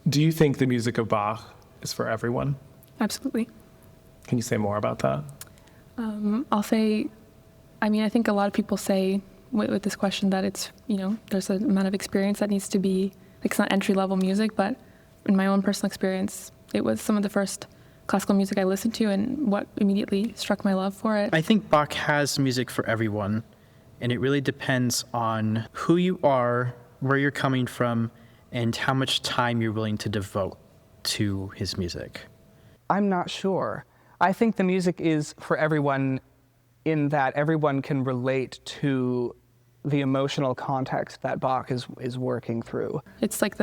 Do you think the music of Bach is for everyone? Absolutely. Can you say more about that? I'll say, I think a lot of people say with this question that it's, there's an amount of experience that needs to be, like, it's not entry-level music, but in my own personal experience, it was some of the first classical music I listened to and what immediately struck my love for it. I think Bach has music for everyone, and it really depends on who you are, where you're coming from, and how much time you're willing to devote to his music. I'm not sure. I think the music is for everyone in that everyone can relate to the emotional context that Bach is working through. It's like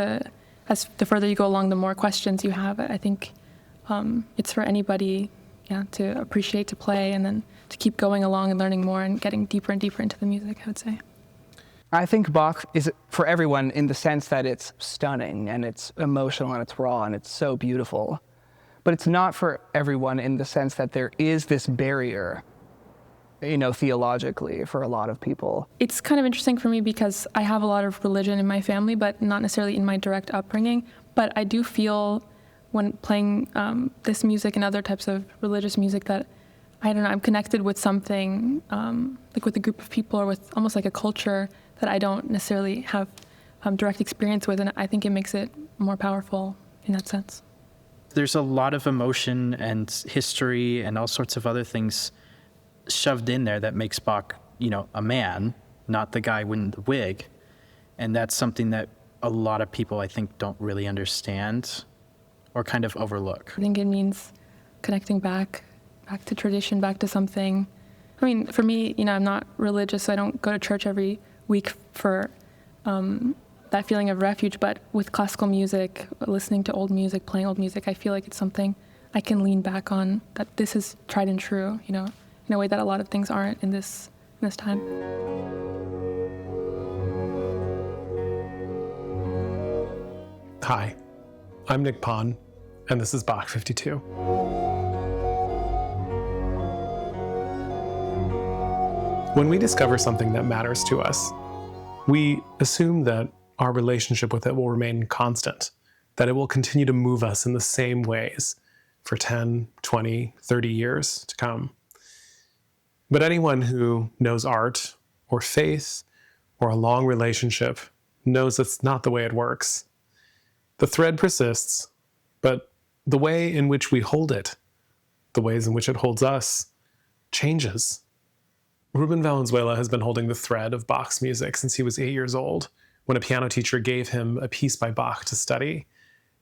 as the further you go along, the more questions you have. I think it's for anybody, to appreciate, to play, and then to keep going along and learning more and getting deeper and deeper into the music, I would say. I think Bach is for everyone in the sense that it's stunning and it's emotional and it's raw and it's so beautiful. But it's not for everyone in the sense that there is this barrier, theologically for a lot of people. It's kind of interesting for me because I have a lot of religion in my family, but not necessarily in my direct upbringing. But I do feel when playing this music and other types of religious music that, I'm connected with something, like with a group of people or with almost like a culture that I don't necessarily have direct experience with, and I think it makes it more powerful in that sense. There's a lot of emotion and history and all sorts of other things shoved in there that makes Bach, a man, not the guy in the wig. And that's something that a lot of people, I think, don't really understand or kind of overlook. I think it means connecting back to tradition, back to something. For me, I'm not religious, so I don't go to church every week for that feeling of refuge, but with classical music, listening to old music, playing old music, I feel like it's something I can lean back on, that this is tried and true, in a way that a lot of things aren't in this time. Hi, I'm Nick Pon, and this is Bach 52. When we discover something that matters to us, we assume that our relationship with it will remain constant, that it will continue to move us in the same ways for 10, 20, 30 years to come. But anyone who knows art or faith or a long relationship knows that's not the way it works. The thread persists, but the way in which we hold it, the ways in which it holds us, changes. Ruben Valenzuela has been holding the thread of Bach's music since he was 8 years old, when a piano teacher gave him a piece by Bach to study.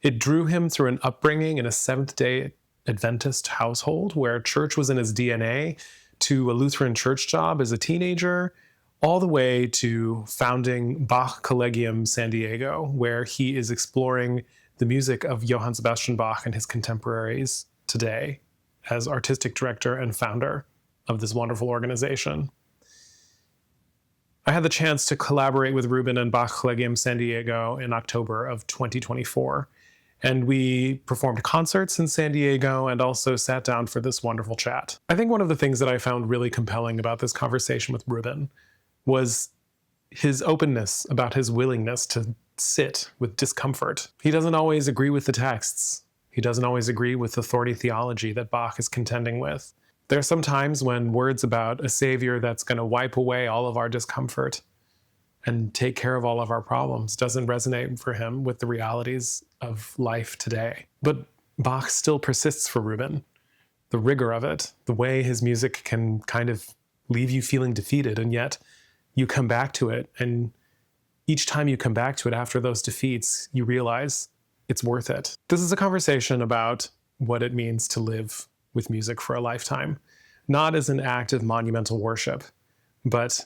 It drew him through an upbringing in a Seventh-day Adventist household where church was in his DNA, to a Lutheran church job as a teenager, all the way to founding Bach Collegium San Diego, where he is exploring the music of Johann Sebastian Bach and his contemporaries today as artistic director and founder of this wonderful organization. I had the chance to collaborate with Ruben and Bach Collegium San Diego in October of 2024. And we performed concerts in San Diego and also sat down for this wonderful chat. I think one of the things that I found really compelling about this conversation with Ruben was his openness about his willingness to sit with discomfort. He doesn't always agree with the texts. He doesn't always agree with the thorny theology that Bach is contending with. There are some times when words about a savior that's going to wipe away all of our discomfort and take care of all of our problems doesn't resonate for him with the realities of life today. But Bach still persists for Ruben. The rigor of it, the way his music can kind of leave you feeling defeated, and yet you come back to it, and each time you come back to it after those defeats, you realize it's worth it. This is a conversation about what it means to live with music for a lifetime, not as an act of monumental worship, but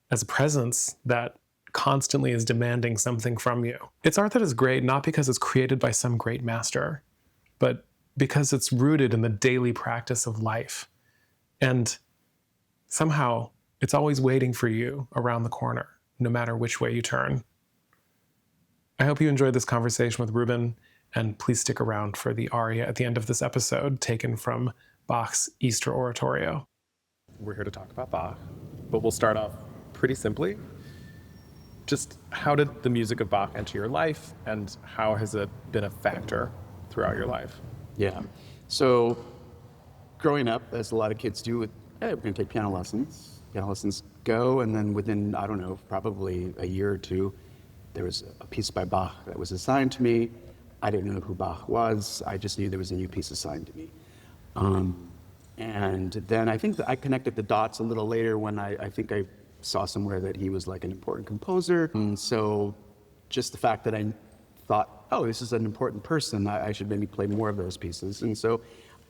as a presence that constantly is demanding something from you. It's art that is great not because it's created by some great master, but because it's rooted in the daily practice of life. And somehow it's always waiting for you around the corner, no matter which way you turn. I hope you enjoyed this conversation with Ruben, and please stick around for the aria at the end of this episode, taken from Bach's Easter Oratorio. We're here to talk about Bach, but we'll start off pretty simply. just how did the music of Bach enter your life, and how has it been a factor throughout your life? Yeah. So growing up, as a lot of kids do, hey, we're going to take piano lessons. Piano lessons go, and then within, I don't know, probably a year or two, there was a piece by Bach that was assigned to me. I didn't know who Bach was. I just knew there was a new piece assigned to me. And then I think that I connected the dots a little later when I think I saw somewhere that he was like an important composer. And so just the fact that I thought, oh, this is an important person, I should maybe play more of those pieces. And so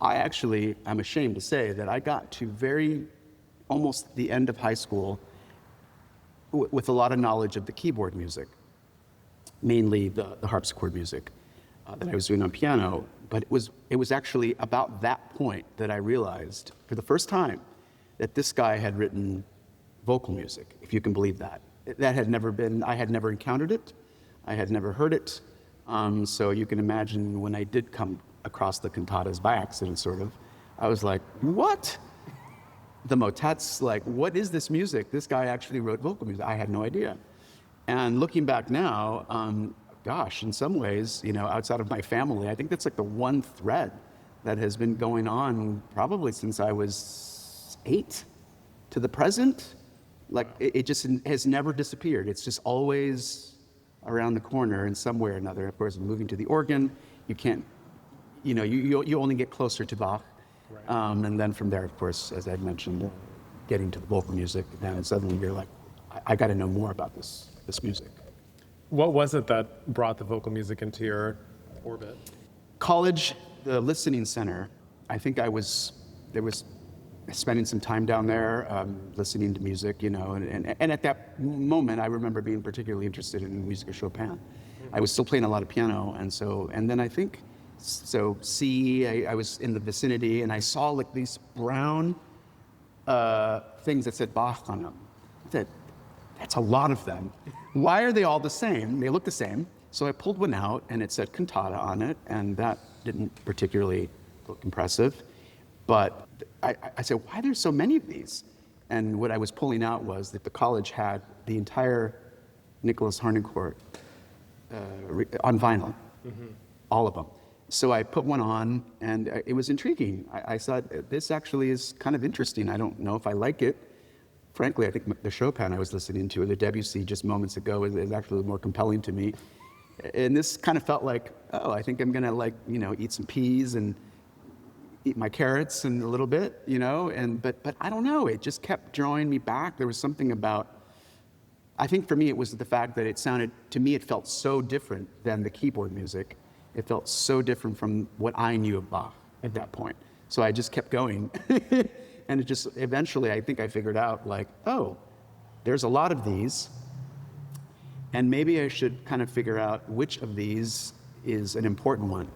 I'm ashamed to say that I got to almost the end of high school with a lot of knowledge of the keyboard music, mainly the harpsichord music that I was doing on piano. But it was actually about that point that I realized for the first time that this guy had written vocal music, if you can believe that. I had never encountered it. I had never heard it. So you can imagine when I did come across the cantatas by accident, sort of, I was like, what? The motets, like, what is this music? This guy actually wrote vocal music. I had no idea. And looking back now, gosh, in some ways, outside of my family, I think that's like the one thread that has been going on probably since I was 8 to the present. Like, it just has never disappeared. It's just always around the corner in some way or another. Of course, moving to the organ, you can't, you only get closer to Bach. Right. And then from there, of course, as I mentioned, getting to the vocal music, then suddenly you're like, I got to know more about this music. What was it that brought the vocal music into your orbit? College, the listening center, I think there was spending some time down there, listening to music, and at that moment, I remember being particularly interested in the music of Chopin. I was still playing a lot of piano, and then I think, I was in the vicinity, and I saw like these brown things that said Bach on them. I said, that's a lot of them. Why are they all the same? They look the same. So I pulled one out, and it said cantata on it, and that didn't particularly look impressive. But I said, why are there so many of these? And what I was pulling out was that the college had the entire Nicholas Harnoncourt on vinyl, all of them. So I put one on, and it was intriguing. I thought, this actually is kind of interesting. I don't know if I like it. Frankly, I think the Chopin I was listening to, or the Debussy just moments ago, is actually more compelling to me. And this kind of felt like, oh, I think I'm gonna eat some peas and eat my carrots and a little bit, but I don't know. It just kept drawing me back. There was something about, I think for me, it was the fact that it felt so different than the keyboard music. It felt so different from what I knew of Bach at that point. So I just kept going. And it just, eventually, I think I figured out, like, oh, there's a lot of these, and maybe I should kind of figure out which of these is an important one.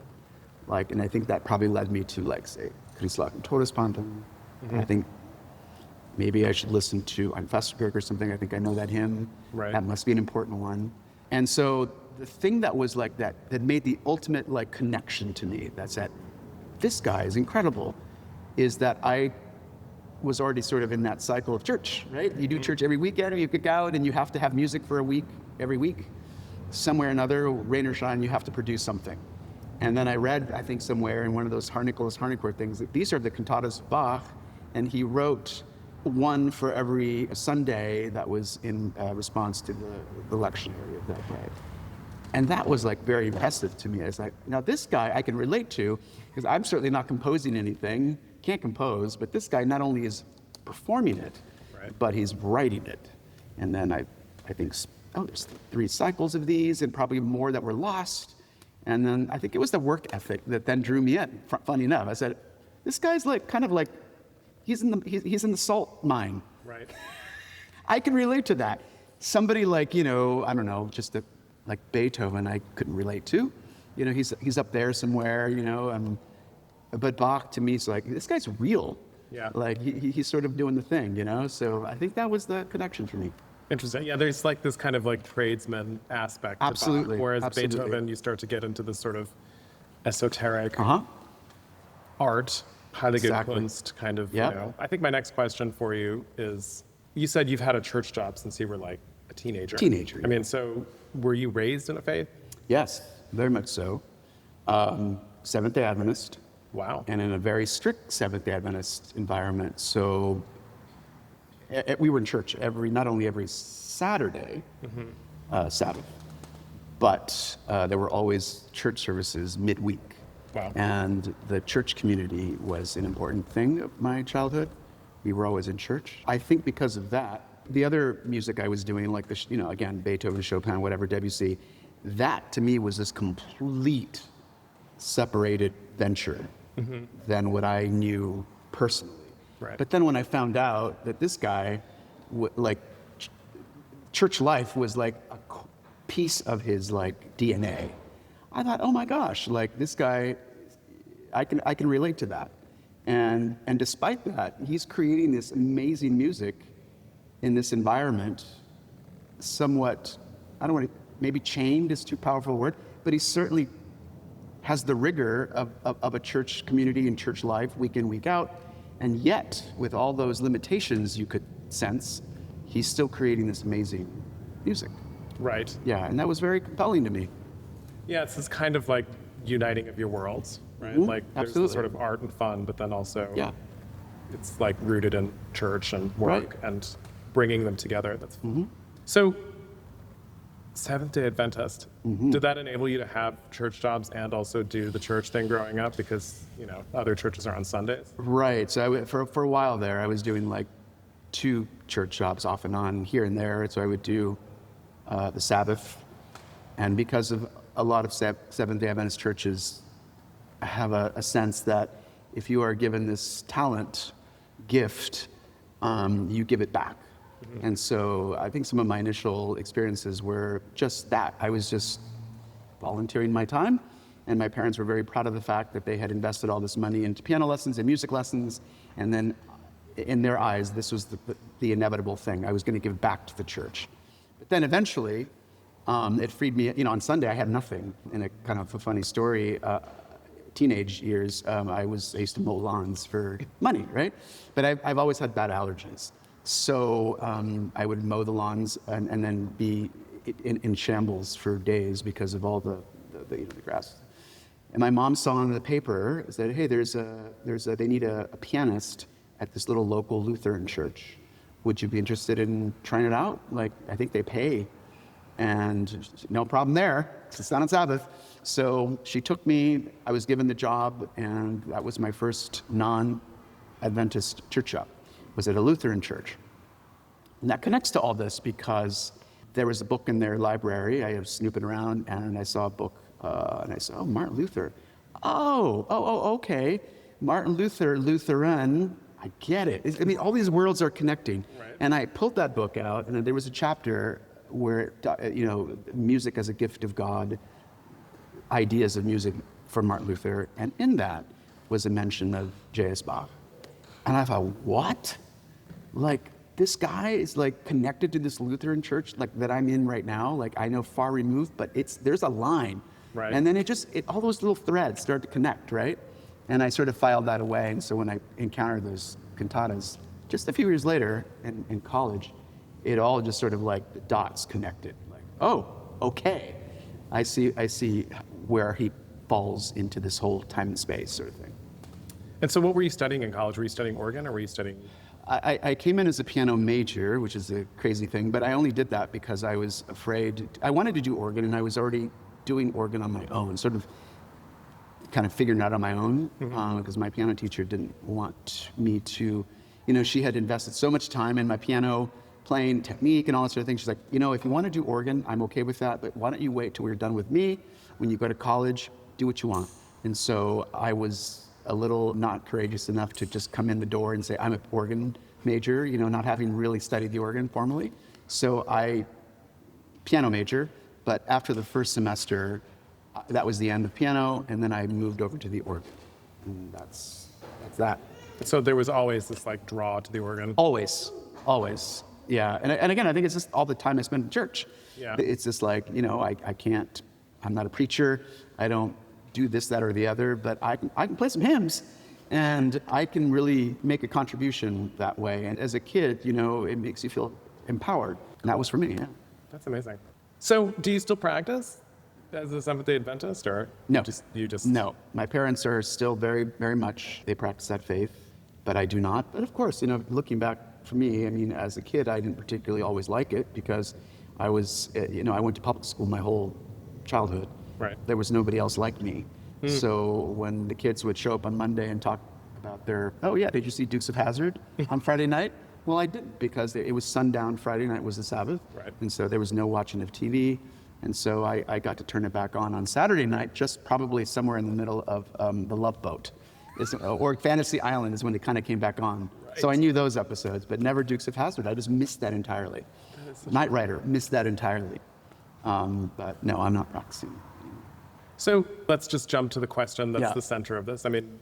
Like, and I think that probably led me to, like, say, Christlagen Todespanten. I think maybe I should listen to Ein Festwerk or something. I think I know that hymn. Right. That must be an important one. And so the thing that was like that made the ultimate, like, connection to me, that's that this guy is incredible, is that I was already sort of in that cycle of church, right? You do church every weekend, or you kick out, and you have to have music for a week, every week. Somewhere or another, rain or shine, you have to produce something. And then I read, I think somewhere in one of those Nicholas Harnoncourt things, that these are the cantatas of Bach, and he wrote one for every Sunday that was in response to the lectionary of that day. And that was like very impressive to me. I was like, now this guy I can relate to, because I'm certainly not composing anything, can't compose, but this guy not only is performing it, but he's writing it. And then I think, there's 3 cycles of these, and probably more that were lost. And then I think it was the work ethic that then drew me in. Funny enough, I said, this guy's like kind of like, he's in the salt mine. Right. I can relate to that. Somebody like, I don't know, like Beethoven, I couldn't relate to. He's up there somewhere, but Bach to me is like, this guy's real. Yeah. Like he's sort of doing the thing, So I think that was the connection for me. Interesting. Yeah, there's like this kind of like tradesman aspect to Absolutely. Bach, whereas Absolutely. Beethoven, you start to get into this sort of esoteric art, Heilige Exactly. Kunst kind of, Yep. I think my next question for you is, you said you've had a church job since you were like a teenager. Teenager, I mean, so were you raised in a faith? Yes, very much so. Seventh-day Adventist. Wow. And in a very strict Seventh-day Adventist environment. So we were in church not only every Saturday, Sabbath, but there were always church services midweek. Wow. And the church community was an important thing of my childhood. We were always in church. I think because of that, the other music I was doing, like again, Beethoven, Chopin, whatever, Debussy, that to me was this complete separated venture than what I knew personally. Right. But then when I found out that this guy, church life was like a piece of his DNA, I thought, oh my gosh, this guy, I can relate to that. And despite that, he's creating this amazing music in this environment, somewhat, I don't want to, maybe chained is too powerful a word, but he certainly has the rigor of a church community and church life week in, week out. And yet, with all those limitations you could sense, he's still creating this amazing music. Right. Yeah, and that was very compelling to me. Yeah, it's this kind of uniting of your worlds, right? Mm-hmm. There's Absolutely. this sort of art and fun, but then also Yeah. it's rooted in church and work Right. and bringing them together. That's So Seventh-day Adventist, did that enable you to have church jobs and also do the church thing growing up? Because, other churches are on Sundays. Right. So for a while there, I was doing 2 church jobs off and on here and there. So I would do the Sabbath. And because of a lot of Seventh-day Adventist churches have a sense that if you are given this talent, gift, you give it back. And so I think some of my initial experiences were just that. I was just volunteering my time, and my parents were very proud of the fact that they had invested all this money into piano lessons and music lessons, and then in their eyes, this was the inevitable thing. I was going to give back to the church. But then eventually, it freed me. On Sunday, I had nothing. In a kind of a funny story, teenage years, I used to mow lawns for money, right? But I've always had bad allergies. So I would mow the lawns and then be in shambles for days because of all the grass. And my mom saw in the paper, said, hey, they need a pianist at this little local Lutheran church. Would you be interested in trying it out? I think they pay. And no problem there, it's not on Sabbath. So she took me, I was given the job, and that was my first non-Adventist church job. Was at a Lutheran church. And that connects to all this because there was a book in their library. I was snooping around and I saw a book and I said, oh, Martin Luther. Okay. Martin Luther, Lutheran, I get it. I mean, all these worlds are connecting. Right. And I pulled that book out and there was a chapter where, music as a gift of God, ideas of music from Martin Luther. And in that was a mention of J.S. Bach. And I thought, what? This guy is connected to this Lutheran church that I'm in right now. I know far removed, but there's a line. Right. And then all those little threads start to connect, right? And I sort of filed that away. And so when I encountered those cantatas, just a few years later in college, it all just sort of the dots connected. Oh, okay. I see where he falls into this whole time and space sort of thing. And so what were you studying in college? Were you studying organ or were you studying? I came in as a piano major, which is a crazy thing, but I only did that because I was afraid. I wanted to do organ, and I was already doing organ on my own, sort of kind of figuring it out on my own, because my piano teacher didn't want me to, she had invested so much time in my piano playing technique and all that sort of thing. She's like, if you want to do organ, I'm okay with that, but why don't you wait till we're done with me? When you go to college, do what you want. And so I was a little not courageous enough to just come in the door and say, I'm an organ major, not having really studied the organ formally. So piano major, but after the first semester, that was the end of piano, and then I moved over to the organ. And that's that. So there was always this draw to the organ. Always. Yeah, and again, I think it's just all the time I spend in church. Yeah. It's just I can't, I'm not a preacher, I don't do this, that, or the other, but I can play some hymns, and I can really make a contribution that way. And as a kid, it makes you feel empowered. And that was for me, yeah. That's amazing. So, do you still practice as a Seventh-day Adventist, or No. you just No. My parents are still very, very much, they practice that faith, but I do not. But of course, looking back for me, I mean, as a kid, I didn't particularly always like it because I was, I went to public school my whole childhood. Right. There was nobody else like me. So when the kids would show up on Monday and talk about oh yeah, did you see Dukes of Hazzard on Friday night? Well, I didn't, because it was sundown. Friday night was the Sabbath. Right. And so there was no watching of TV. And so I got to turn it back on Saturday night, just probably somewhere in the middle of The Love Boat. Or Fantasy Island is when it kind of came back on. Right. So I knew those episodes, but never Dukes of Hazzard. I just missed that entirely. Knight Rider, missed that entirely. But no, I'm not practicing. So let's just jump to the question that's Yeah. the center of this. I mean,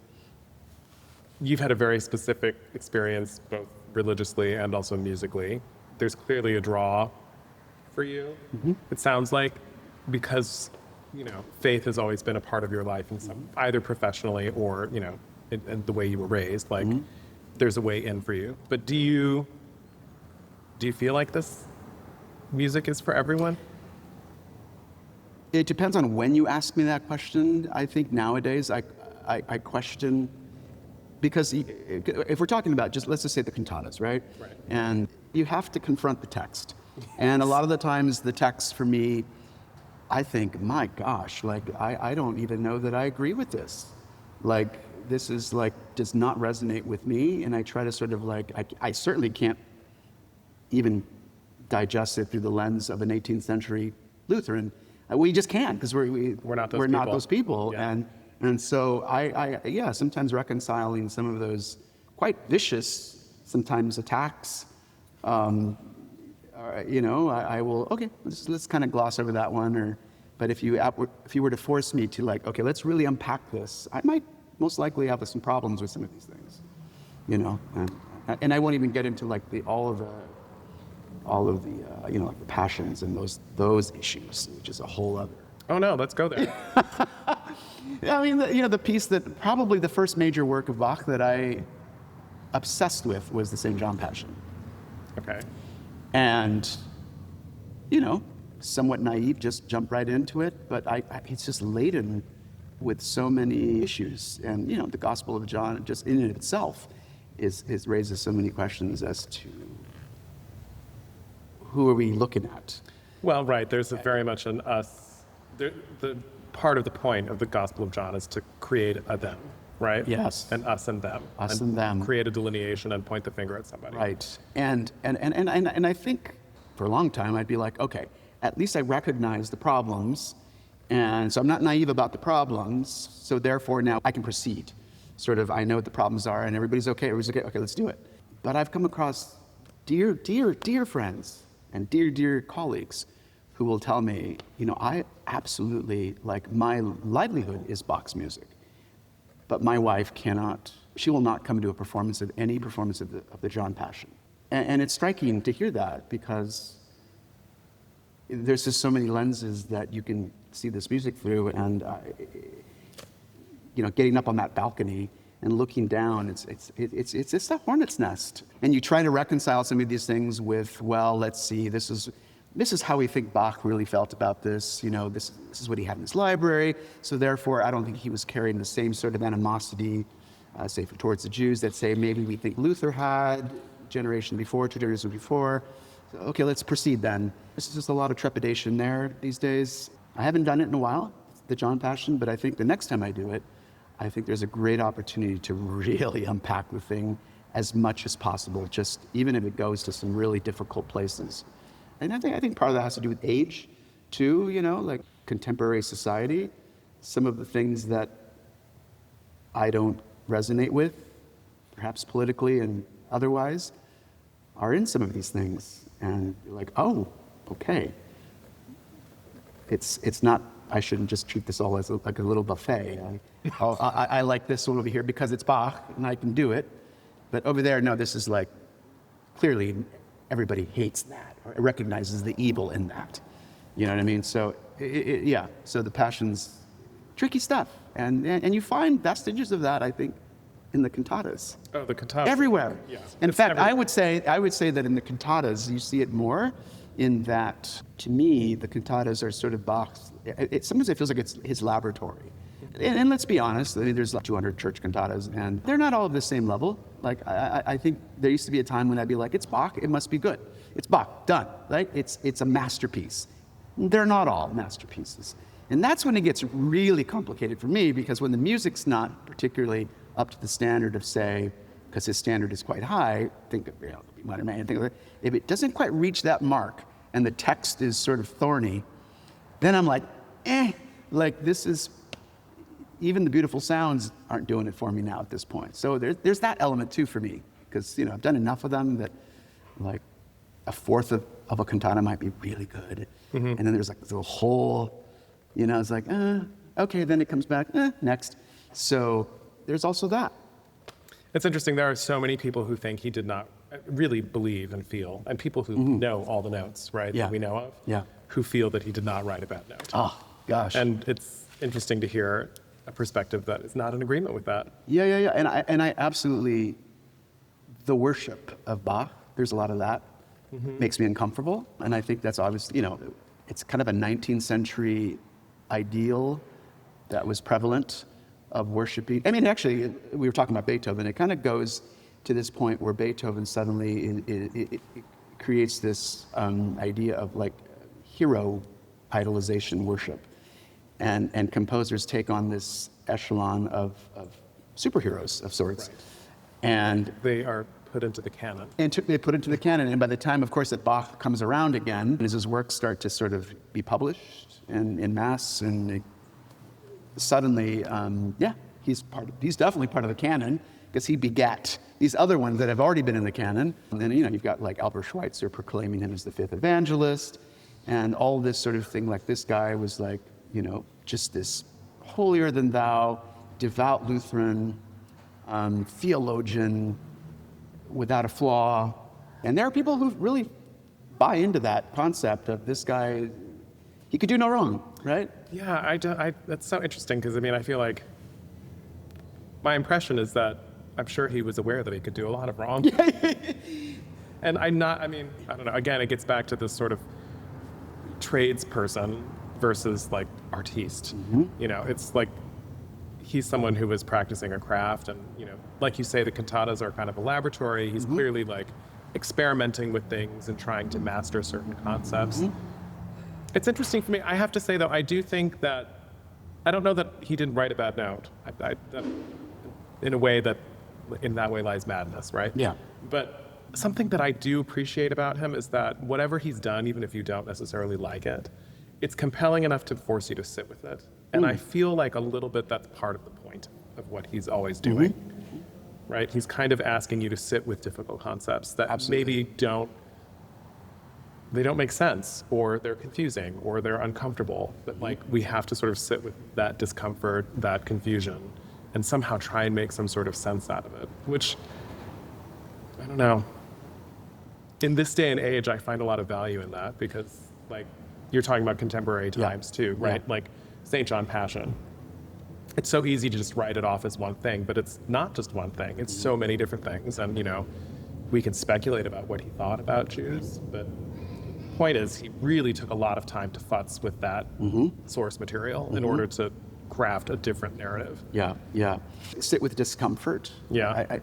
you've had a very specific experience, both religiously and also musically. There's clearly a draw for you, it sounds like, because, faith has always been a part of your life in some, either professionally or, in the way you were raised. Like, there's a way in for you. But do you feel like this music is for everyone? It depends on when you ask me that question. I think nowadays I question, because if we're talking about let's just say the cantatas, right? Right. And you have to confront the text. And a lot of the times the text for me, I think, my gosh, like I don't even know that I agree with this. Like this is does not resonate with me. And I try to sort of I certainly can't even digest it through the lens of an 18th century Lutheran. We just can't, because we're not those people. Yeah. And so I sometimes reconciling some of those quite vicious, sometimes attacks, I will, okay, let's kind of gloss over that one. But if you were to force me to okay, let's really unpack this, I might most likely have some problems with some of these things, and I won't even get into all of the the passions and those issues, which is a whole other. Oh no, let's go there. I mean, the piece that probably the first major work of Bach that I obsessed with was the St. John Passion. Okay. And, somewhat naive, just jump right into it. But it's just laden with so many issues. And, the Gospel of John, just in and of itself, raises so many questions as to who are we looking at? Well, right. There's very much an us. The part of the point of the Gospel of John is to create a them, right? Yes. And us and them. Us and them. Create a delineation and point the finger at somebody. Right. And I think for a long time I'd be like, okay, at least I recognize the problems, and so I'm not naive about the problems. So therefore now I can proceed. Sort of, I know what the problems are, and everybody's okay. Okay, let's do it. But I've come across dear friends and dear colleagues who will tell me, I absolutely, my livelihood is Bach's music. But my wife she will not come to any performance of the John Passion. And it's striking to hear that, because there's just so many lenses that you can see this music through. And, getting up on that balcony and looking down, it's just a hornet's nest. And you try to reconcile some of these things with, well, let's see, this is how we think Bach really felt about this. This is what he had in his library. So therefore, I don't think he was carrying the same sort of animosity, say, towards the Jews that say maybe we think Luther had, generation before, 2 generations before. So, okay, let's proceed then. There's just a lot of trepidation there these days. I haven't done it in a while, the John Passion, but I think the next time I do it, I think there's a great opportunity to really unpack the thing as much as possible, just even if it goes to some really difficult places. And I think part of that has to do with age, too, like contemporary society. Some of the things that I don't resonate with, perhaps politically and otherwise, are in some of these things. And you're like, oh, okay. It's not, I shouldn't just treat this all as like a little buffet. I like this one over here because it's Bach and I can do it. But over there, no, this is clearly everybody hates that or recognizes the evil in that. You know what I mean? So, so the Passion's tricky stuff. And you find vestiges of that, I think, in the cantatas. Oh, the cantatas. Everywhere. Yeah. In It's fact, everywhere. I would say that in the cantatas, you see it more in that, to me, the cantatas are sort of Bach's, sometimes it feels like it's his laboratory. And let's be honest, I mean, there's like 200 church cantatas, and they're not all of the same level. Like, I think there used to be a time when I'd be like, it's Bach, it must be good. It's Bach, done, right? It's a masterpiece. They're not all masterpieces. And that's when it gets really complicated for me, because when the music's not particularly up to the standard of, say, because his standard is quite high, think of, Modern Man, think of it, if it doesn't quite reach that mark and the text is sort of thorny, then I'm like, like this is, even the beautiful sounds aren't doing it for me now at this point. So there's that element too for me, because I've done enough of them that like a fourth of a cantata might be really good. And then there's like the whole, it's like, okay, then it comes back, next. So there's also that. It's interesting. There are so many people who think he did not really believe and feel, and people who know all the notes, right, that we know of, who feel that he did not write a bad note. Oh, gosh. And it's interesting to hear a perspective that is not in agreement with that. Yeah. And I absolutely, the worship of Bach, there's a lot of that, makes me uncomfortable. And I think that's obviously, it's kind of a 19th century ideal that was prevalent of worshiping. I mean, actually, we were talking about Beethoven. It kind of goes to this point where Beethoven suddenly it creates this idea of like hero idolization worship. And composers take on this echelon of superheroes of sorts. Right. And They are put into the canon. they put into the canon. And by the time, of course, that Bach comes around again, as his works start to sort of be published in mass, and suddenly, he's definitely part of the canon, because he begat these other ones that have already been in the canon. And then, you've got like Albert Schweitzer proclaiming him as the fifth evangelist, and all this sort of thing. Like, this guy was like, just this holier than thou, devout Lutheran, theologian without a flaw. And there are people who really buy into that concept of this guy, he could do no wrong, right? Yeah, that's so interesting, because I feel like my impression is that I'm sure he was aware that he could do a lot of wrong. And I don't know, again, it gets back to this sort of tradesperson versus like artiste. It's like he's someone who was practicing a craft, and like you say, the cantatas are kind of a laboratory. He's clearly like experimenting with things and trying to master certain concepts. It's interesting for me. I have to say, though, I do think that I don't know that he didn't write a bad note. In a way that, in that way lies madness, right? Yeah. But something that I do appreciate about him is that whatever he's done, even if you don't necessarily like it, it's compelling enough to force you to sit with it. And I feel like a little bit that's part of the point of what he's always doing, right? He's kind of asking you to sit with difficult concepts that maybe don't make sense, or they're confusing, or they're uncomfortable. But like, we have to sort of sit with that discomfort, that confusion, and somehow try and make some sort of sense out of it, which, I don't know. In this day and age, I find a lot of value in that, because like, you're talking about contemporary times too, right? Yeah. Like St. John Passion. It's so easy to just write it off as one thing, but it's not just one thing. It's so many different things. And, we can speculate about what he thought about Jews, but the point is, he really took a lot of time to futz with that source material in order to craft a different narrative. Yeah. Sit with discomfort. Yeah.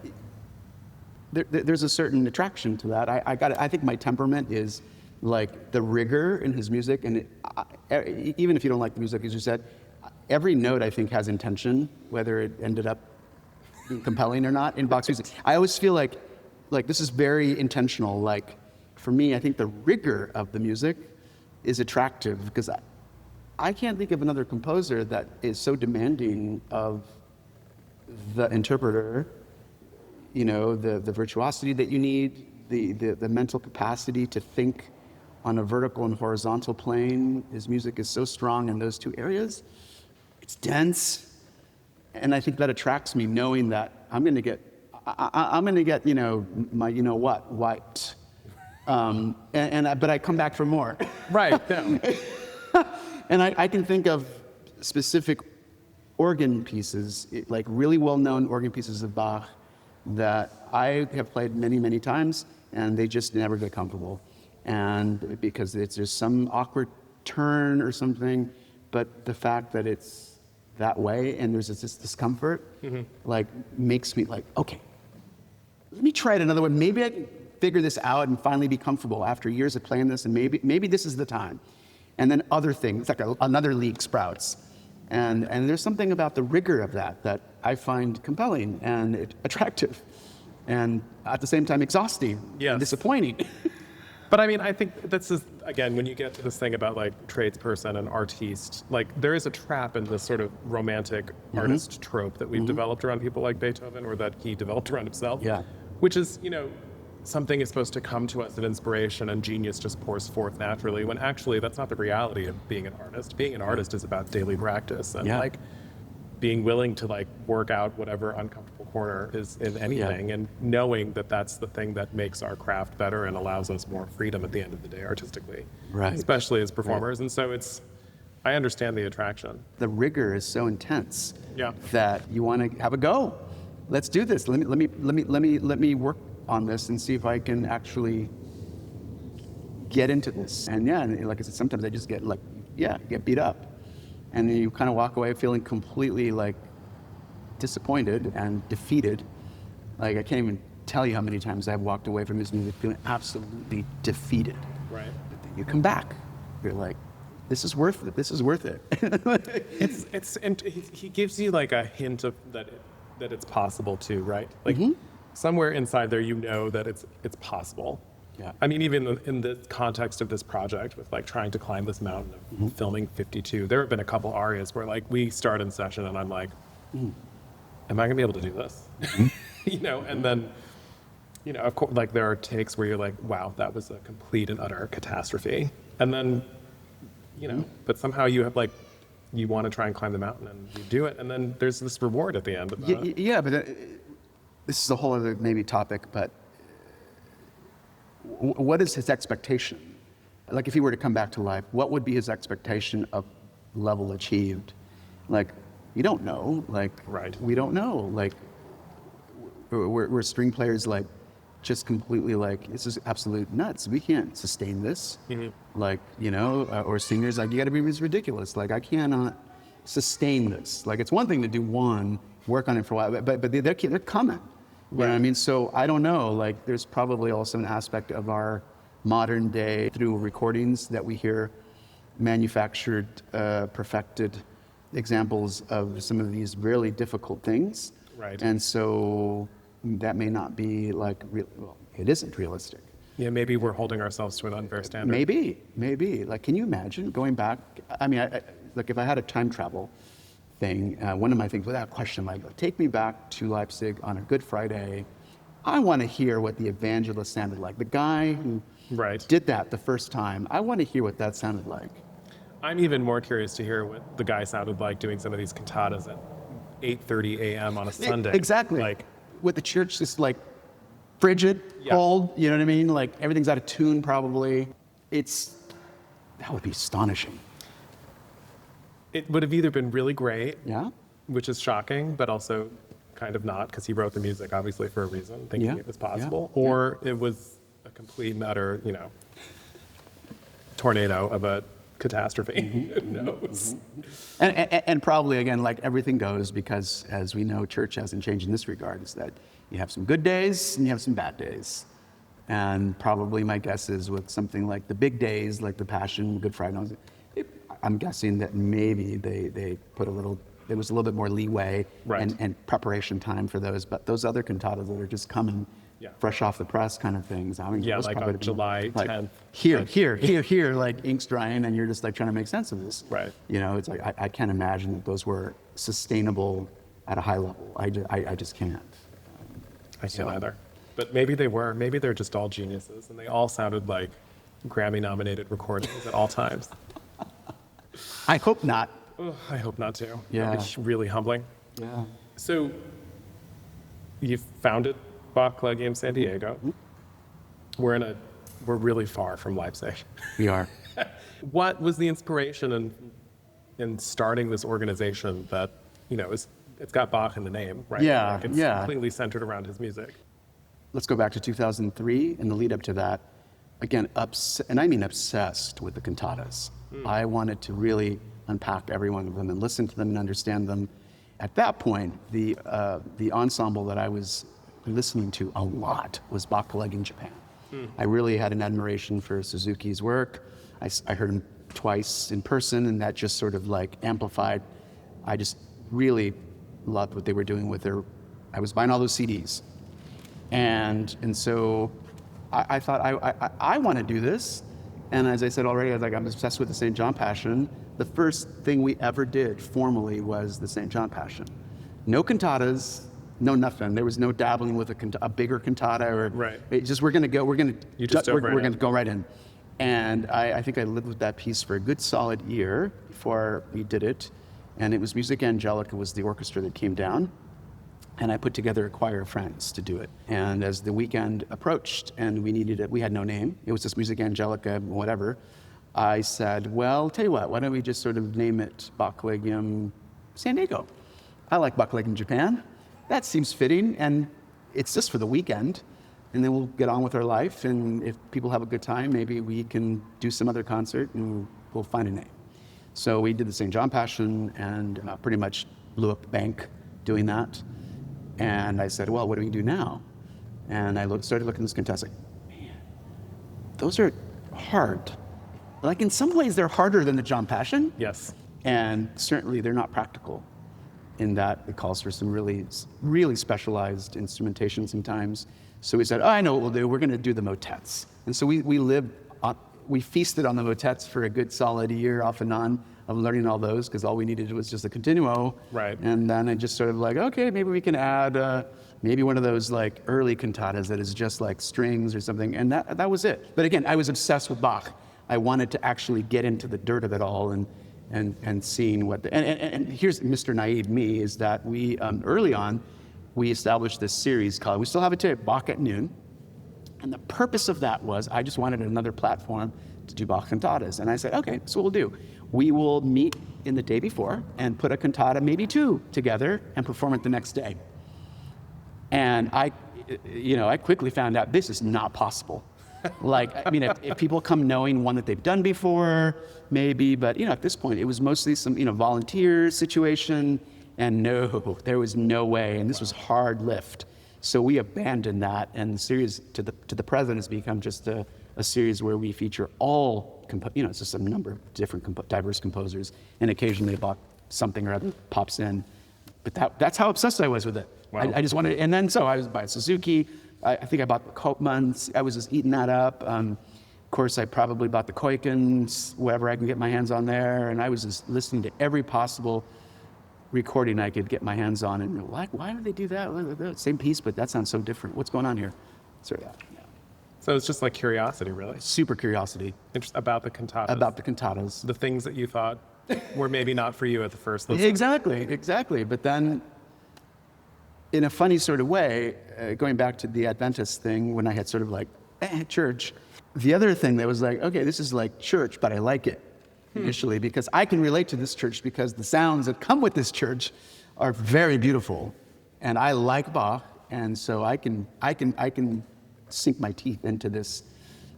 There's a certain attraction to that. I think my temperament is like the rigor in his music, and even if you don't like the music, as you said, every note I think has intention, whether it ended up being compelling or not in Bach's music. I always feel like this is very intentional. Like, for me, I think the rigor of the music is attractive, because I can't think of another composer that is so demanding of the interpreter, the virtuosity that you need, the mental capacity to think on a vertical and horizontal plane. His music is so strong in those two areas. It's dense, and I think that attracts me, knowing that I'm going to get my wiped, but I come back for more. Right. Yeah. And I can think of specific organ pieces, like really well-known organ pieces of Bach that I have played many, many times, and they just never get comfortable. And because it's just some awkward turn or something, but the fact that it's that way and there's this discomfort, like makes me like, okay, let me try it another way. Maybe I can figure this out and finally be comfortable after years of playing this, and maybe this is the time. And then other things, like another league sprouts. And there's something about the rigor of that I find compelling and attractive, and at the same time exhausting and disappointing. But I mean, I think this is, again, when you get to this thing about like tradesperson and artiste, like there is a trap in this sort of romantic artist trope that we've developed around people like Beethoven, or that he developed around himself. Yeah. Which is, something is supposed to come to us in inspiration and genius just pours forth naturally, when actually that's not the reality of being an artist. Being an artist is about daily practice and like being willing to like work out whatever uncomfortable corner is in anything, and knowing that that's the thing that makes our craft better and allows us more freedom at the end of the day artistically, especially as performers. And so I understand the attraction. The rigor is so intense that you want to have a go. Let's do this. Let me work on this and see if I can actually get into this. And like I said, sometimes I just get get beat up. And then you kind of walk away feeling completely like disappointed and defeated. Like I can't even tell you how many times I've walked away from his music feeling absolutely defeated. Right. But then you come back. You're like, this is worth it. This is worth it. And he gives you like a hint of that it's possible too, right? Like somewhere inside there, that it's possible. Yeah. I mean, even in the context of this project with like trying to climb this mountain of filming 52, there have been a couple arias where like we start in session and I'm like, am I gonna be able to do this? And then, of course, like there are takes where you're like, wow, that was a complete and utter catastrophe. And then, but somehow you have like, you want to try and climb the mountain and you do it. And then there's this reward at the end. Yeah, but this is a whole other maybe topic, but what is his expectation? Like if he were to come back to life, what would be his expectation of level achieved? Like, you don't know. Like, we don't know. Like, we're string players, like, just completely like, this is absolute nuts. We can't sustain this. Like, or singers, like, you gotta be ridiculous. Like, I cannot sustain this. Like, it's one thing to do one, work on it for a while, but they're coming. You know what I mean? So I don't know, like there's probably also an aspect of our modern day through recordings that we hear manufactured, perfected examples of some of these really difficult things. Right. And so that may not be like, it isn't realistic. Yeah, maybe we're holding ourselves to an unfair standard. Maybe. Like, can you imagine going back? I mean, like if I had a time travel thing, one of my things, without question, like, take me back to Leipzig on a Good Friday. I want to hear what the evangelist sounded like. The guy who did that the first time, I want to hear what that sounded like. I'm even more curious to hear what the guy sounded like doing some of these cantatas at 8:30 a.m. on a Sunday. Exactly. Like, with the church just like frigid, cold, you know what I mean? Like everything's out of tune probably. That would be astonishing. It would have either been really great, which is shocking, but also kind of not, because he wrote the music obviously for a reason, thinking it was possible, or it was a complete and utter, tornado of a catastrophe. Who knows? And probably, again, like everything goes, because as we know, church hasn't changed in this regard, is that you have some good days and you have some bad days. And probably my guess is with something like the big days, like the Passion, Good Friday, I'm guessing that maybe they put there was a little bit more leeway and preparation time for those. But those other cantatas that are just coming fresh off the press kind of things. I mean, like on July 10th. Here, like ink's drying and you're just like trying to make sense of this. Right. It's like, I can't imagine that those were sustainable at a high level. I just can't. I can't either. But maybe they were. Maybe they're just all geniuses and they all sounded like Grammy-nominated recordings at all times. I hope not. Oh, I hope not too. Yeah. It's really humbling. Yeah. So you founded Bach Collegium San Diego. We're really far from Leipzig. We are. What was the inspiration in starting this organization that, it's got Bach in the name, right? Yeah, Like it's yeah. completely centered around his music. Let's go back to 2003 and the lead up to that. Again, and I mean obsessed with the cantatas. I wanted to really unpack every one of them and listen to them and understand them. At that point, the ensemble that I was listening to a lot was Bach Collegium Japan. I really had an admiration for Suzuki's work. I heard him twice in person, and that just sort of like amplified. I just really loved what they were doing with their. I was buying all those CDs, and so I thought I want to do this. And as I said already, I was like, I'm obsessed with the St. John Passion. The first thing we ever did formally was the St. John Passion. No cantatas, no nothing. There was no dabbling with a bigger cantata or Right. It just we're gonna go right in. And I think I lived with that piece for a good solid year before we did it. And it was Evangelical was the orchestra that came down. And I put together a choir of friends to do it. And as the weekend approached and we had no name. It was just Evangelica, whatever. I said, well, tell you what, why don't we just sort of name it Bach Collegium San Diego? I like Bach Collegium Japan. That seems fitting, and it's just for the weekend. And then we'll get on with our life, and if people have a good time, maybe we can do some other concert and we'll find a name. So we did the St. John Passion and pretty much blew up the bank doing that. And I said, well, what do we do now? And I started looking at this contest, like, man, those are hard. Like in some ways they're harder than the John Passion. Yes. And certainly they're not practical in that it calls for some really, really specialized instrumentation sometimes. So we said, oh, I know what we'll do. We're going to do the motets. And so we feasted on the motets for a good solid year off and on of learning all those because all we needed was just a continuo. Right. And then I just sort of like, okay, maybe we can add maybe one of those like early cantatas that is just like strings or something. And that was it. But again, I was obsessed with Bach. I wanted to actually get into the dirt of it all and seeing what and here's Mr. Naive me is that we early on we established this series called, we still have it today, Bach at Noon. And the purpose of that was I just wanted another platform to do Bach cantatas. And I said, okay, so what we'll do. We will meet in the day before and put a cantata, maybe two, together and perform it the next day. And I quickly found out this is not possible. Like, I mean, if people come knowing one that they've done before, maybe, but, at this point, it was mostly some, volunteer situation, and no, there was no way, and this was hard lift. So we abandoned that, and the series to the present has become just a series where we feature all, it's just a number of different diverse composers, and occasionally about something or other pops in. But that's how obsessed I was with it. Wow. I just wanted, and then so I was by Suzuki. I think I bought the Koopmans. I was just eating that up. Of course, I probably bought the Koikens, whatever I can get my hands on there. And I was just listening to every possible recording I could get my hands on. And why do they do that? Same piece, but that sounds so different. What's going on here? So it's just like curiosity, really. Super curiosity. About the cantatas. About the cantatas. The things that you thought were maybe not for you at the first listen. Exactly. But then, in a funny sort of way, going back to the Adventist thing, when I had sort of like, church, the other thing that was like, okay, this is like church, but I like it initially because I can relate to this church because the sounds that come with this church are very beautiful. And I like Bach, and so I can sink my teeth into this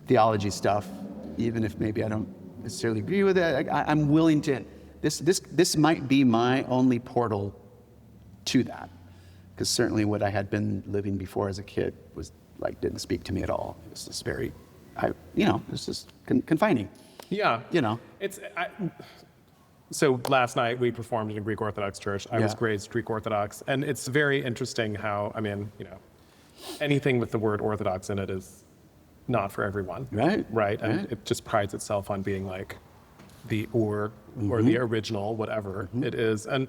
theology stuff, even if maybe I don't necessarily agree with it. I'm willing to, this might be my only portal to that. Because certainly what I had been living before as a kid was like, didn't speak to me at all. It was just very, it was just confining. Yeah. So last night we performed in a Greek Orthodox church. I was raised Greek Orthodox. And it's very interesting how, anything with the word Orthodox in it is not for everyone. Right. And it just prides itself on being like the or the original, whatever it is. And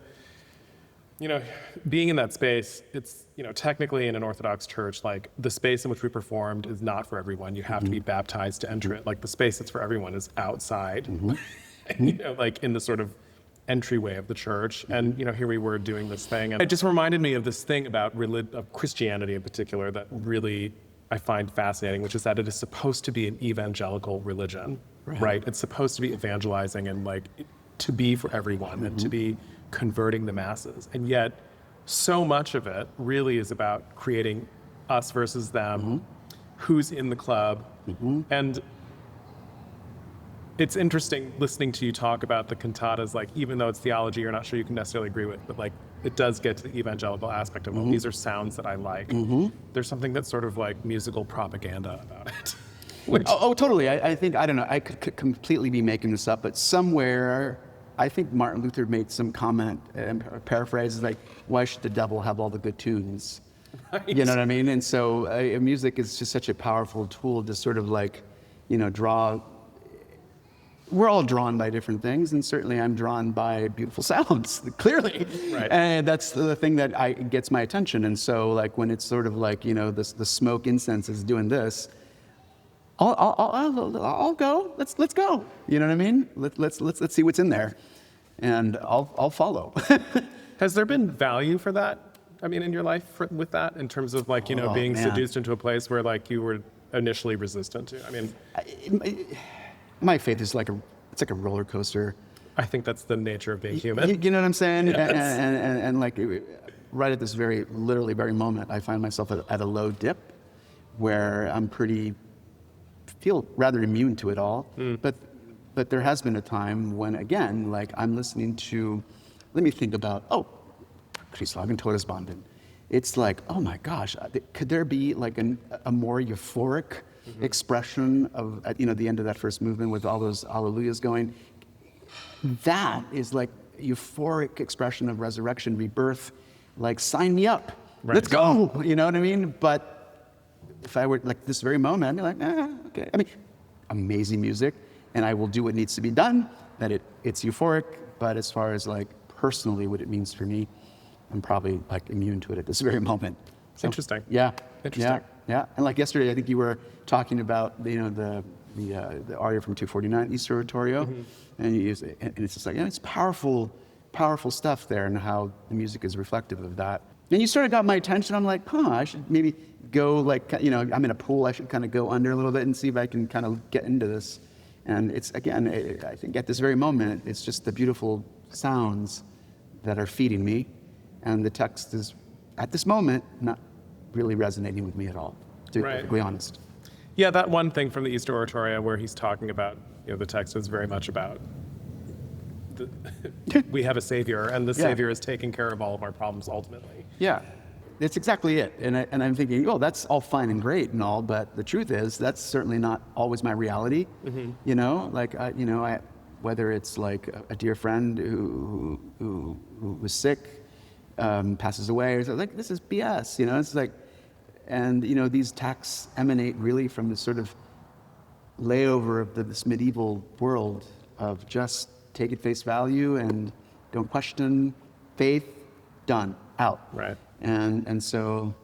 being in that space, it's, technically in an Orthodox church, like the space in which we performed is not for everyone. You have to be baptized to enter it. Like the space that's for everyone is outside, like in the sort of entryway of the church. And, here we were doing this thing. And it just reminded me of this thing about of Christianity in particular that really I find fascinating, which is that it is supposed to be an evangelical religion, right? It's supposed to be evangelizing and like to be for everyone and to be converting the masses. And yet, so much of it really is about creating us versus them, who's in the club. And it's interesting listening to you talk about the cantatas, like, even though it's theology you're not sure you can necessarily agree with, but like, it does get to the evangelical aspect of, well, these are sounds that I like. There's something that's sort of like musical propaganda about it. Totally. I think, I don't know, I could completely be making this up, but somewhere, I think Martin Luther made some comment, paraphrase, like, why should the devil have all the good tunes? Right. You know what I mean? And so music is just such a powerful tool to sort of like, draw. We're all drawn by different things, and certainly I'm drawn by beautiful sounds, clearly. Right. And that's the thing that gets my attention. And so, like, when it's sort of like, the smoke incense is doing this, I'll go. Let's go. You know what I mean? Let's see what's in there, and I'll follow. Has there been value for that? I mean, in your life with that, in terms of like, being seduced into a place where like you were initially resistant to? I mean, my faith is like a roller coaster. I think that's the nature of being human. You know what I'm saying? Yes. And like right at this very moment, I find myself at a low dip where feel rather immune to it all. But there has been a time when, again, like I'm listening to, let me think about, Christlagen Todesbanden. It's like, oh my gosh, could there be like a more euphoric expression of, the end of that first movement with all those alleluias going? That is like euphoric expression of resurrection, rebirth, like sign me up, let's go, you know what I mean? But if I were like this very moment, I'd be like, okay. I mean, amazing music, and I will do what needs to be done, that it's euphoric, but as far as like personally what it means for me, I'm probably like immune to it at this very moment. So, interesting. Yeah. Interesting. Yeah. And like yesterday, I think you were talking about, the aria from 249, Easter Oratorio, and it's just like, it's powerful stuff there, and how the music is reflective of that. And you sort of got my attention. I'm like, I should maybe go like, I'm in a pool. I should kind of go under a little bit and see if I can kind of get into this. And it's, again, I think at this very moment, it's just the beautiful sounds that are feeding me. And the text is, at this moment, not really resonating with me at all, to be perfectly honest. Yeah, that one thing from the Easter Oratorio where he's talking about, the text is very much about we have a Savior, and the Savior is taking care of all of our problems ultimately. Yeah, that's exactly it. And I'm thinking, that's all fine and great and all, but the truth is that's certainly not always my reality. Like, whether it's like a dear friend who was sick, passes away, or something, like, this is BS, it's like, and these texts emanate really from this sort of layover of this medieval world of just take it face value and don't question, faith, done, out. Right. And so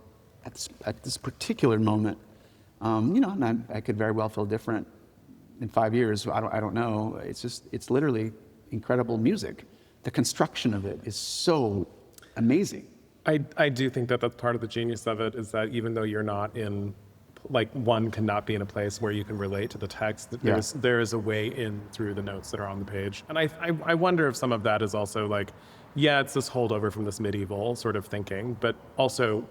at this particular moment, and I could very well feel different in 5 years. I don't know. It's literally incredible music. The construction of it is so amazing. I do think that that's part of the genius of it, is that even though you're not in, like, one cannot be in a place where you can relate to the text, there is a way in through the notes that are on the page. And I wonder if some of that is also like, it's this holdover from this medieval sort of thinking, but also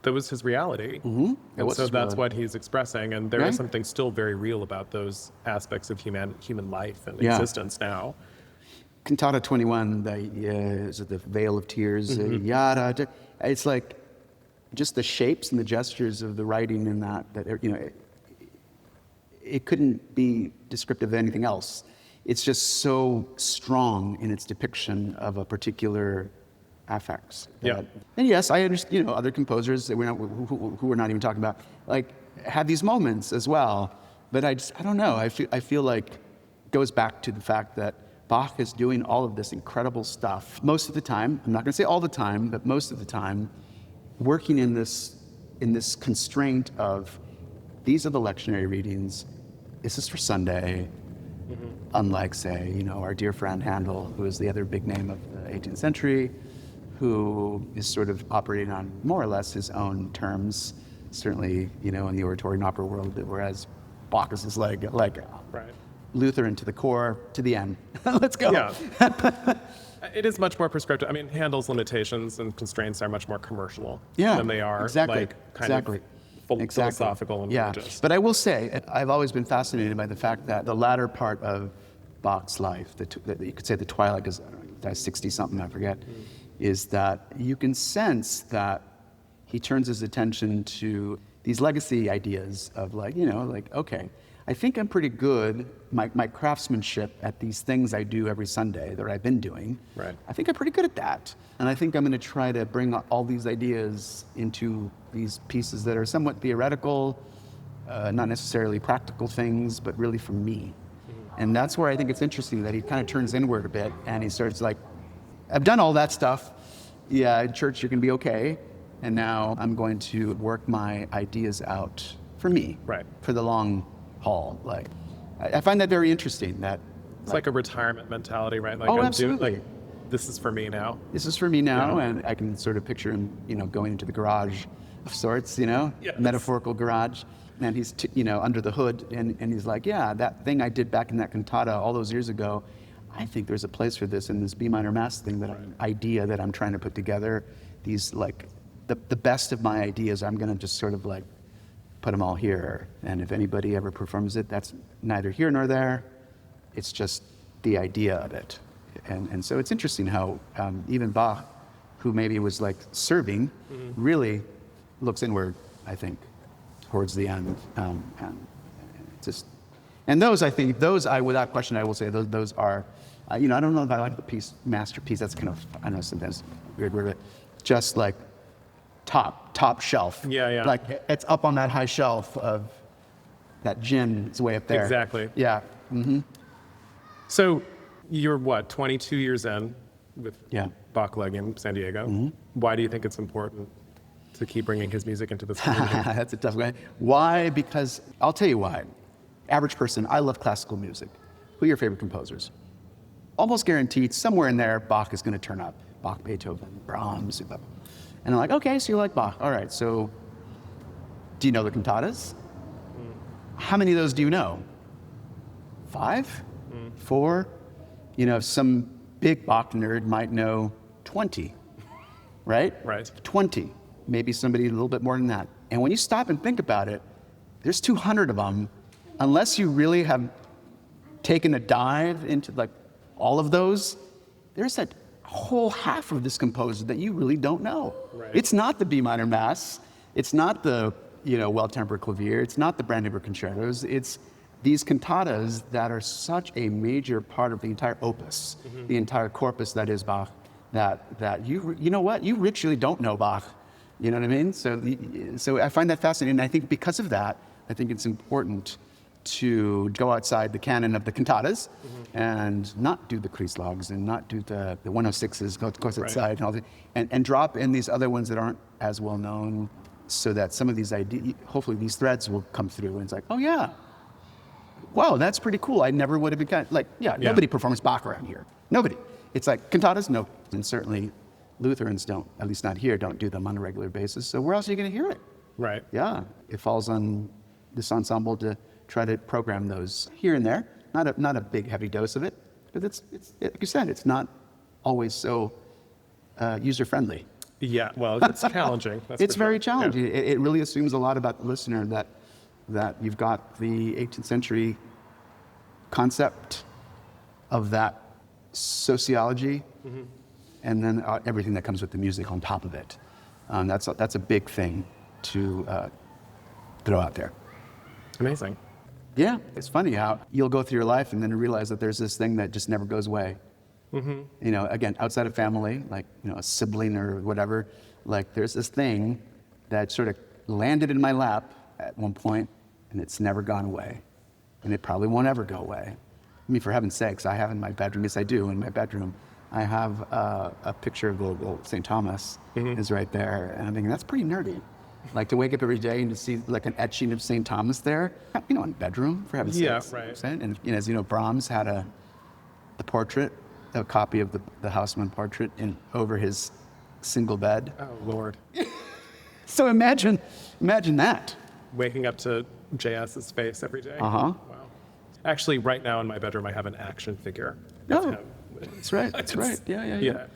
that was his reality. And so that's what he's expressing, and there is something still very real about those aspects of human life and existence now. Cantata 21, is it the Veil of Tears? Yada. It's like just the shapes and the gestures of the writing in that it couldn't be descriptive of anything else. It's just so strong in its depiction of a particular affects. And yes, I understand, other composers that who we're not even talking about, like, have these moments as well. But I don't know. I feel like it goes back to the fact that Bach is doing all of this incredible stuff most of the time. I'm not going to say all the time, but most of the time, working in this constraint of, these are the lectionary readings. This is for Sunday. Unlike, say, our dear friend Handel, who is the other big name of the 18th century, who is sort of operating on more or less his own terms, certainly, in the oratory and opera world, whereas Bach is like Lutheran to the core, to the end. Let's go. It is much more prescriptive. I mean, Handel's limitations and constraints are much more commercial Yeah, than they are exactly, like kind exactly. of Exactly. philosophical and Yeah, religious. but I will say, I've always been fascinated by the fact that the latter part of Bach's life, you could say the twilight, because he's 60-something, I forget, is that you can sense that he turns his attention to these legacy ideas of like, okay, I think I'm pretty good, my craftsmanship at these things I do every Sunday that I've been doing. Right. I think I'm pretty good at that. And I think I'm going to try to bring all these ideas into these pieces that are somewhat theoretical, not necessarily practical things, but really from me. And that's where I think it's interesting that he kind of turns inward a bit and he starts like, I've done all that stuff. Yeah, in church you can be okay. And now I'm going to work my ideas out for me, Right. for the long haul. Like, I find that very interesting. That It's like a retirement mentality, right? Like, Oh, I'm absolutely. like, this is for me now. this is for me now, Yeah. and I can sort of picture him, going into the garage of sorts, Yes. metaphorical garage, and he's, under the hood, and he's like, yeah, that thing I did back in that cantata all those years ago, I think there's a place for this in this B minor mass thing idea that I'm trying to put together. These like the best of my ideas, I'm going to just sort of like put them all here, and if anybody ever performs it, that's neither here nor there. It's just the idea of it. And so it's interesting how even Bach, who maybe was like serving, really looks inward, I think, towards the end. And those, I think, without question, I will say those are, I don't know if I like the piece, masterpiece, that's kind of, I know sometimes weird word, but just like top shelf. Yeah. Like it's up on that high shelf of that gin is way up there. Exactly. Yeah. So you're 22 years in with Yeah. Bach Collegium San Diego. Why do you think it's important to keep bringing his music into this community? That's a tough one. Why? Because I'll tell you why. Average person, I love classical music. Who are your favorite composers? Almost guaranteed, somewhere in there, Bach is going to turn up. Bach, Beethoven, Brahms. And I'm like, okay, so you like Bach. All right, so do you know the cantatas? How many of those do you know? 5? 4? Some big Bach nerd might know 20, right? Right. 20, maybe somebody a little bit more than that. And when you stop and think about it, there's 200 of them. Unless you really have taken a dive into like all of those, there's a whole half of this composer that you really don't know. Right. It's not the B minor mass. It's not the well-tempered clavier. It's not the Brandenburg concertos. It's these cantatas that are such a major part of the entire opus, the entire corpus that is Bach. That you know what, you literally don't know Bach. You know what I mean? So I find that fascinating. And I think because of that, I think it's important to go outside the canon of the cantatas and not do the Kriegslags and not do the 106s, go outside and drop in these other ones that aren't as well known, so that some of these ideas, hopefully these threads will come through and it's like, oh yeah, wow, that's pretty cool. I never would have been nobody performs Bach around here. Nobody. It's like cantatas, no. And certainly Lutherans don't, at least not here, don't do them on a regular basis. So where else are you going to hear it? Right. Yeah, it falls on this ensemble to try to program those here and there. Not a big heavy dose of it, but it's like you said, it's not always so user friendly. Yeah, well, it's challenging. That's It's for sure. very challenging. Yeah. It really assumes a lot about the listener that you've got the 18th century concept of that sociology, and then everything that comes with the music on top of it. That's a big thing to throw out there. Amazing. Yeah, it's funny how you'll go through your life and then realize that there's this thing that just never goes away. Again, outside of family, like, a sibling or whatever, like there's this thing that sort of landed in my lap at one point and it's never gone away. And it probably won't ever go away. I mean, for heaven's sakes, I have in my bedroom, yes I do, in my bedroom, I have a picture of the St. Thomas is right there. And I'm thinking, that's pretty nerdy. Like to wake up every day and to see like an etching of St. Thomas there, in the bedroom, for heaven's sakes. Yeah, right. And as you know, Brahms had the portrait, a copy of the Haussmann portrait over his single bed. Oh, Lord. So imagine that. Waking up to JS's face every day. Uh-huh. Wow. Actually, right now in my bedroom, I have an action figure of Oh. him That's right. That's right. Yeah.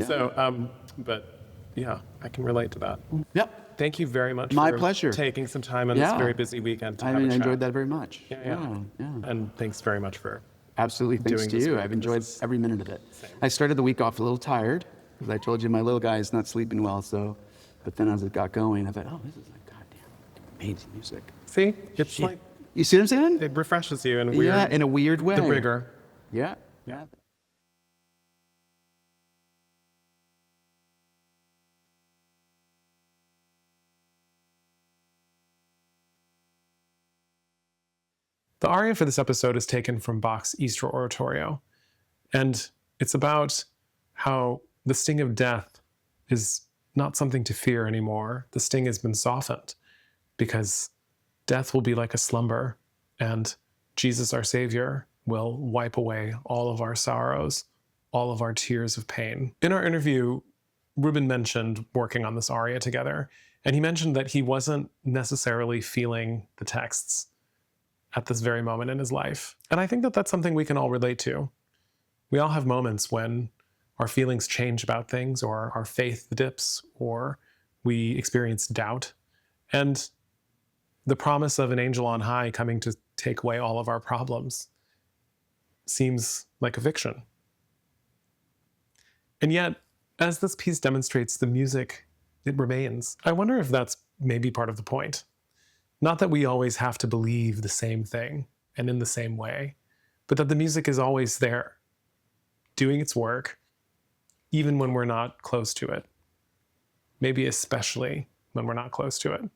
So, but yeah, I can relate to that. Yep. Thank you very much My for pleasure. taking some time on this very busy weekend to have a chat. enjoyed that very much. Yeah. And thanks very much for Absolutely. Thanks doing to this you. work. I've enjoyed every minute of it. I started the week off a little tired because I told you my little guy is not sleeping well. So, but then as it got going, I thought, oh, this is like goddamn amazing music. See, it's like You see what I'm saying? it refreshes you in a weird, Yeah, in a weird way. the rigor. Yeah. The aria for this episode is taken from Bach's Easter Oratorio, and it's about how the sting of death is not something to fear anymore. The sting has been softened because death will be like a slumber, and Jesus, our Savior, will wipe away all of our sorrows, all of our tears of pain. In our interview, Ruben mentioned working on this aria together, and he mentioned that he wasn't necessarily feeling the texts at this very moment in his life. And I think that that's something we can all relate to. We all have moments when our feelings change about things, or our faith dips, or we experience doubt. And the promise of an angel on high coming to take away all of our problems seems like a fiction. And yet, as this piece demonstrates, the music, it remains. I wonder if that's maybe part of the point. Not that we always have to believe the same thing and in the same way, but that the music is always there, doing its work, even when we're not close to it. Maybe especially when we're not close to it.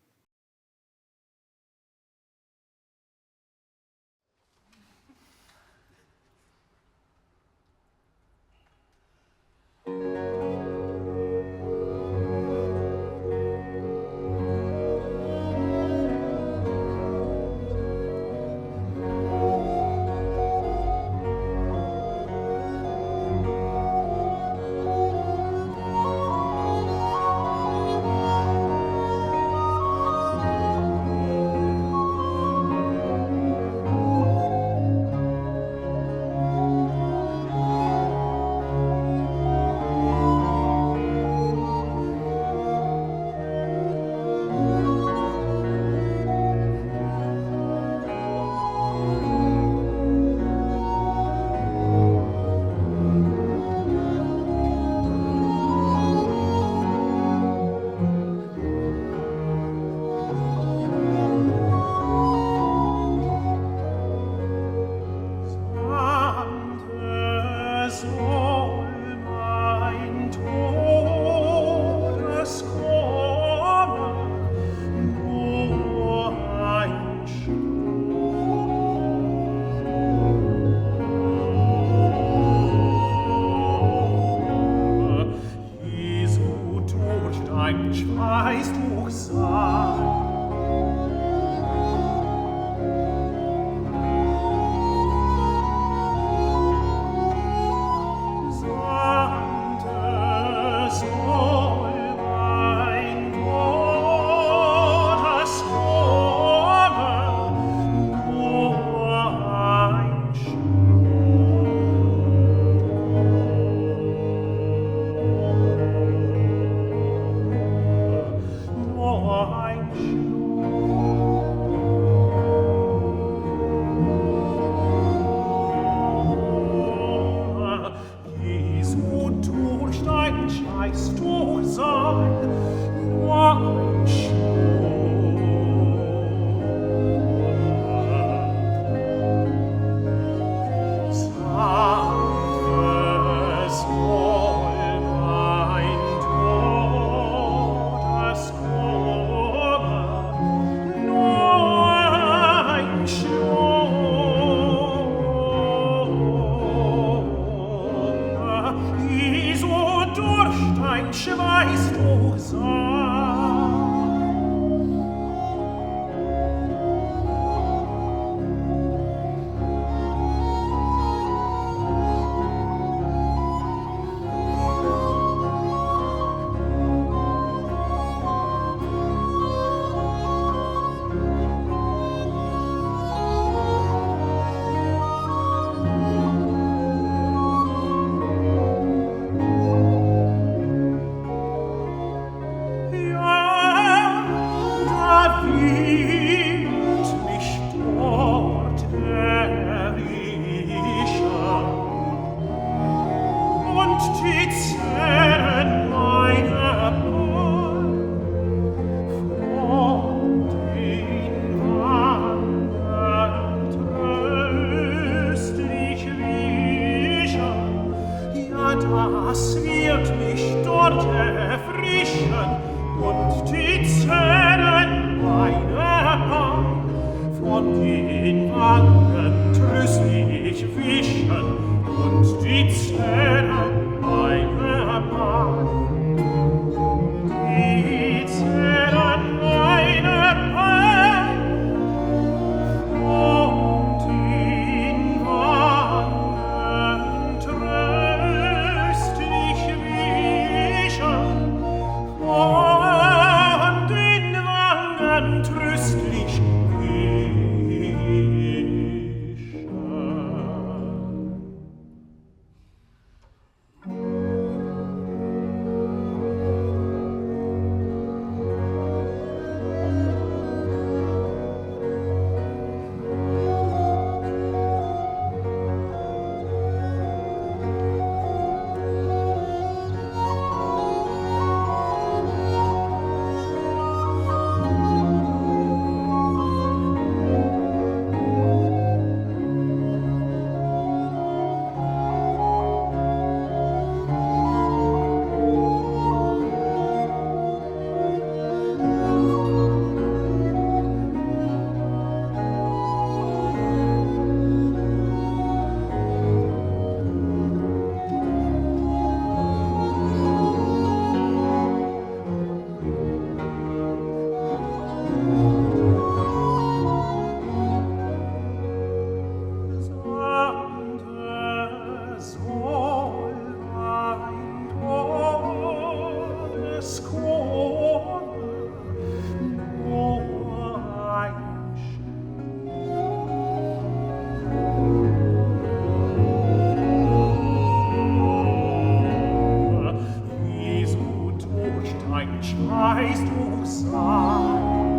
Weißt du sein?